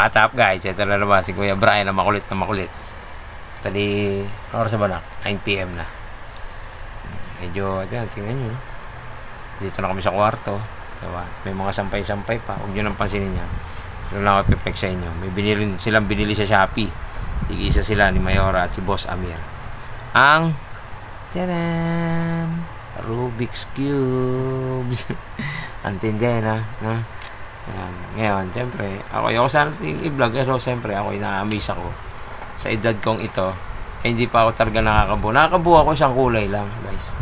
Cut up guys, ito na naman si Kuya Brian na makulit na makulit. Tali, oras ba na? 9 PM na. Medyo, tingnan nyo. Dito na kami sa kwarto. Diba? May mga sampay-sampay pa. Huwag nyo nang pansinin yan. Ano lang ako piplex sa inyo. May silang binili sa Shopee. Tig-isa sila ni Mayora at si Boss Amir. Ang taran! Rubik's Cubes. Antindi na. Ngayon, siyempre, ako sana i-vlog, pero siyempre, ako ina-amaze ako sa edad kong ito. Hindi pa ako talaga nakakabuo. Nakakabuo ako isang kulay lang, guys.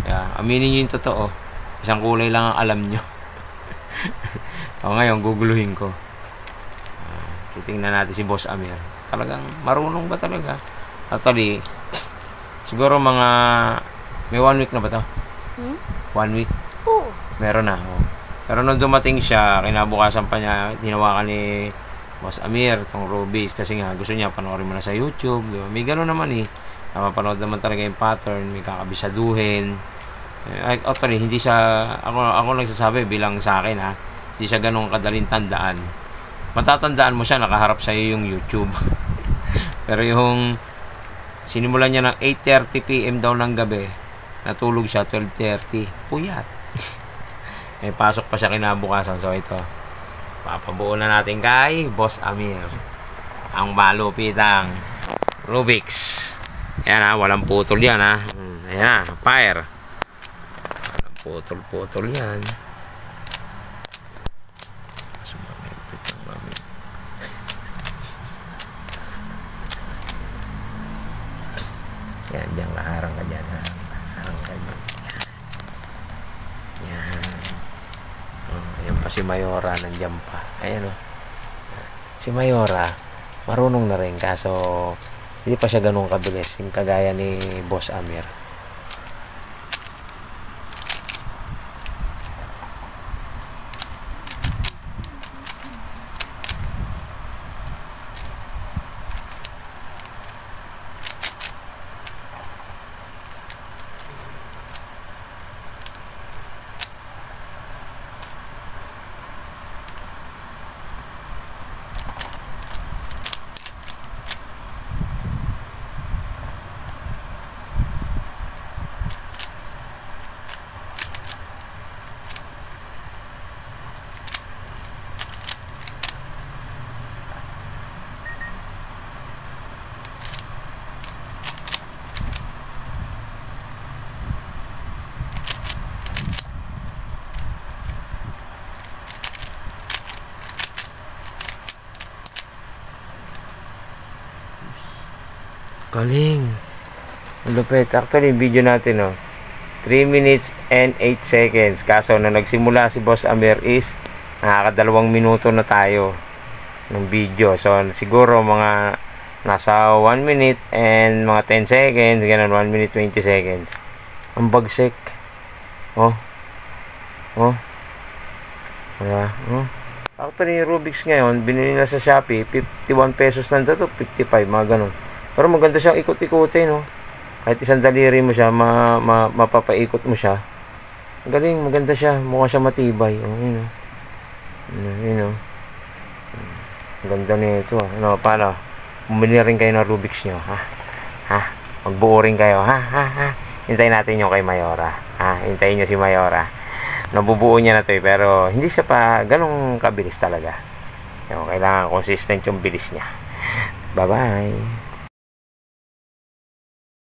Kaya, aminin nyo yung totoo. Isang kulay lang ang alam nyo. O ngayon, guguluhin ko. Titingnan natin si Boss Amir. Talagang marunong ba talaga? Actually, siguro mga may 1 week na ba to? 1 week? Oo. Meron na. Oh. Pero nung dumating siya, kinabukasan pa niya, hinawakan ni Boss Amir itong Rubik's kasi nga gusto niya panoorin mo na sa YouTube. Diba? May gano'n naman mapanood naman talaga yung pattern, may kakabisaduhin. Actually, hindi siya, ako nagsasabi bilang sa akin hindi siya gano'ng kadaling tandaan. Matatandaan mo siya, nakaharap sa iyo yung YouTube. Pero yung sinimulan niya ng 8:30 PM daw ng gabi, natulog siya 12:30, puyat. May pasok pa siya kinabukasan. So ito, papabuo na natin kay Boss Amir ang malupitang Rubik's. Ayan walang putol yan Ayan fire. Walang putol-putol yan. Yan, diyan kaharang ka dyan. Harang ka dyan. Yan. Ayan pa si Mayora, nandiyan pa. Ayan si Mayora, marunong na rin. Kaso, hindi pa siya ganun kabilis. Yung kagaya ni Boss Amir. Galing. Lupit. Actually, yung video natin 3 minutes and 8 seconds. Kaso na nagsimula si Boss Amir is nakaka2 minuto na tayo ng video. So siguro mga nasa 1 minute and mga 10 seconds, ganun, 1 minute 20 seconds. Ang bagsik. Actually, yung Rubik's ngayon, binili na sa Shopee, 51 pesos lang to, 55, mga ganun. Pero maganda siyang ikot-ikotin, Kahit isang daliri mo siya, mapapaikot mo siya. Galing, maganda siya. Mukha siya matibay. Ganda nito, paano? Bumili rin kayo ng Rubik's nyo, Magbuo rin kayo, Hintayin natin yung kay Mayora. Hintayin nyo si Mayora. Nabubuo niya na to pero hindi siya pa ganong kabilis talaga. Kailangan consistent yung bilis niya. Bye-bye.